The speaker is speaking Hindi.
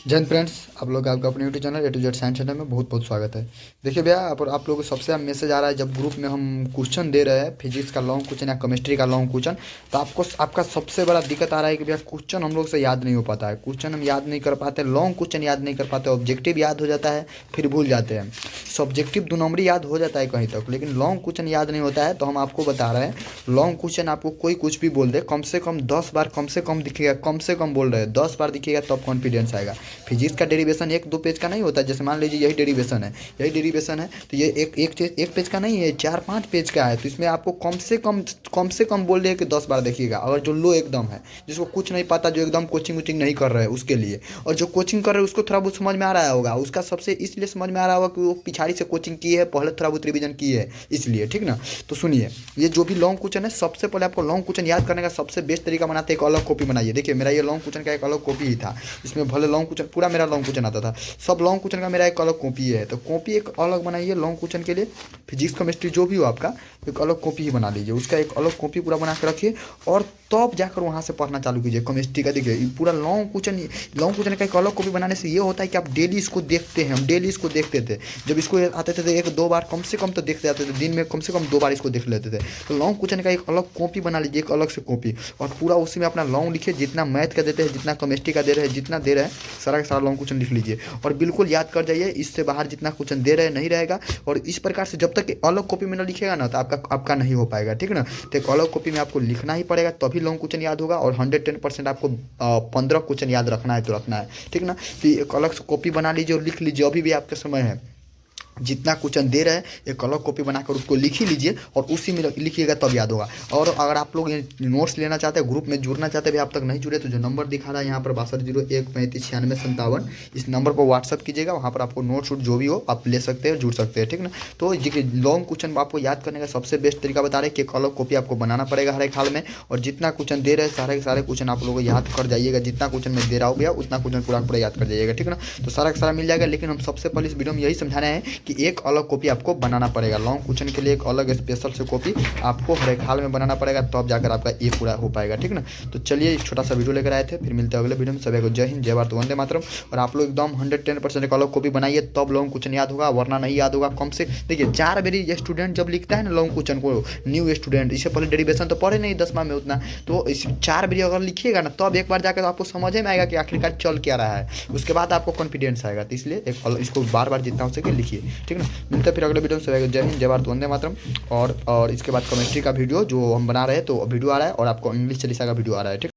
जय हिंद फ्रेंड्स, आप लोग आपका अपने YouTube channel A to Z science channel में बहुत बहुत स्वागत है। देखिए भैया, आप लोगों को सबसे मैसेज आ रहा है जब ग्रुप में हम क्वेश्चन दे रहे हैं फिजिक्स का लॉन्ग क्वेश्चन या केमिस्ट्री का लॉन्ग क्वेश्चन। तो आपका सबसे बड़ा दिक्कत आ रहा है कि भैया क्वेश्चन हम लोग से याद नहीं हो पाता है, क्वेश्चन हम याद नहीं कर पाते, लॉन्ग क्वेश्चन याद नहीं कर पाते, ऑब्जेक्टिव याद हो जाता है फिर भूल जाते हैं। सब्जेक्टिव 2 नंबरी याद हो जाता है कहीं तक, लेकिन लॉन्ग क्वेश्चन याद नहीं होता है। तो हम आपको बता रहे हैं लॉन्ग क्वेश्चन आपको कोई कुछ भी बोल दे, कम से कम 10 बार कम से कम दिखेगा, कम से कम बोल रहे हैं 10 बार दिखेगा तब कॉन्फिडेंस आएगा। फिजिक्स का डेरिवेशन 1-2 पेज का नहीं होता है। जैसे मान लीजिए यही डेरिवेशन है, तो ये एक पेज का नहीं है, 4-5 पेज का है। तो इसमें आपको कम से कम बोल रहे हैं कि 10 बार देखिएगा। अगर जो लो एकदम है, जिसको कुछ नहीं पता, जो एकदम कोचिंग वोचिंग नहीं कर रहे हैं उसके लिए, और जो कोचिंग कर रहे हैं उसको थोड़ा बहुत समझ में आ रहा होगा, उसका सबसे इसलिए समझ में आ रहा होगा कि वो पिछाड़ी से कोचिंग की है, पहले थोड़ा बहुत रिवीजन की है इसलिए, ठीक ना। तो सुनिए, ये जो भी लॉन्ग क्वेश्चन है, सबसे पहले आपको लॉन्ग क्वेश्चन याद करने का सबसे बेस्ट तरीका बनाते हैं, एक अलग कॉपी बनाइए। देखिए मेरा ये लॉन्ग क्वेश्चन का एक अलग कॉपी ही था, इसमें भले लॉन्ग क्वेश्चन पूरा मेरा लॉन्ग क्वेश्चन आता था, सब लॉन्ग क्वेश्चन का मेरा एक अलग कॉपी है। तो कॉपी एक अलग बनाइए लॉन्ग क्वेश्चन के लिए, फिजिक्स केमिस्ट्री जो भी हो आपका, एक अलग कॉपी ही बना लीजिए, उसका एक अलग कॉपी पूरा बना के रखिए और तब जाकर वहाँ से पढ़ना चालू कीजिए केमिस्ट्री का। देखिए ये पूरा लॉन्ग क्वेश्चन का एक अलग कॉपी बनाने से ये होता है कि आप डेली इसको देखते हैं, हम डेली इसको देखते थे, जब इसको आते थे तो 1-2 बार कम से कम तो देखते आते थे, दिन में कम से कम 2 बार इसको देख लेते थे। तो लॉन्ग क्वेश्चन का एक अलग कॉपी बना लीजिए, एक अलग से कॉपी, और पूरा उसी में अपना लॉन्ग लिखिए, जितना मैथ का देते हैं, जितना केमिस्ट्री का दे रहे हैं, जितना दे रहे हैं सारा का सारा लॉन्ग क्वेश्चन लिख लीजिए और बिल्कुल याद कर जाइए। इससे बाहर जितना क्वेश्चन दे रहे नहीं रहेगा। और इस प्रकार से जब तक अलग कॉपी में ना लिखेगा ना, तो आपका नहीं हो पाएगा, ठीक ना। तो एक अलग कॉपी में आपको लिखना ही पड़ेगा, तभी लॉन्ग क्वेश्चन याद होगा। और 110% आपको 15 क्वेश्चन याद रखना है तो रखना है, ठीक ना। तो एक अलग से कॉपी बना लीजिए और लिख लीजिए, अभी भी आपका समय है। जितना क्वेश्चन दे रहे हैं एक अलग कॉपी बनाकर उसको लिख ही लीजिए और उसी में लिखिएगा तब याद होगा। और अगर आप लोग नोट्स लेना चाहते हैं, ग्रुप में जुड़ना चाहते हैं, आप तक नहीं जुड़े, तो जो नंबर दिखा रहा है यहाँ पर 6201359657, इस नंबर पर व्हाट्सअप कीजिएगा, वहाँ पर आपको नोट्स वोट जो भी हो आप ले सकते हैं, जुड़ सकते हैं, ठीक ना। तो लॉन्ग क्वेश्चन आपको याद करने का सबसे बेस्ट तरीका बता रहे हैं कि एक अलग कॉपी आपको बनाना पड़ेगा हर एक हाल में, और जितना क्वेश्चन दे रहे हैं सारे के सारे क्वेश्चन आप लोग याद कर जाइएगा। जितना क्वेश्चन मैं दे रहा हूँ भैया उतना क्वेश्चन पूरा पूरा याद कर जाइएगा, ठीक ना। तो सारा का सारा मिल जाएगा। लेकिन हम सबसे पहले इस वीडियो में यही समझा रहे हैं कि एक अलग कॉपी आपको बनाना पड़ेगा लॉन्ग क्वेश्चन के लिए, एक अलग स्पेशल से कॉपी आपको हर एक हाल में बनाना पड़ेगा, तब जाकर आपका ये पूरा हो पाएगा, ठीक ना। तो चलिए एक छोटा सा वीडियो लेकर आए थे, फिर मिलते हैं अगले वीडियो में। सभी को जय हिंद, जय भारत, वंदे मातरम। और आप लोग एकदम 110% एक अलग कॉपी बनाइए, तब लॉन्ग क्वेश्चन याद होगा, वरना नहीं याद होगा। कम से देखिए 4 बारी स्टूडेंट जब लिखता है ना लॉन्ग क्वेश्चन को, न्यू स्टूडेंट, इससे पहले डेरिवेशन तो पढ़े नहीं 10वां में उतना, तो इस 4 बारी अगर लिखिएगा ना, तब एक बार जाकर आपको समझ में आएगा कि आखिरकार चल क्या रहा है, उसके बाद आपको कॉन्फिडेंस आएगा। तो इसलिए इसको बार बार जितना हो सके लिखिए, ठीक ना। मिलते हैं फिर अगले वीडियो में। सभी को जय हिंद, जय भारत, वंदे मातरम। और इसके बाद केमिस्ट्री का वीडियो जो हम बना रहे हैं, तो वीडियो आ रहा है, और आपको इंग्लिश चालीसा का वीडियो आ रहा है, ठीक।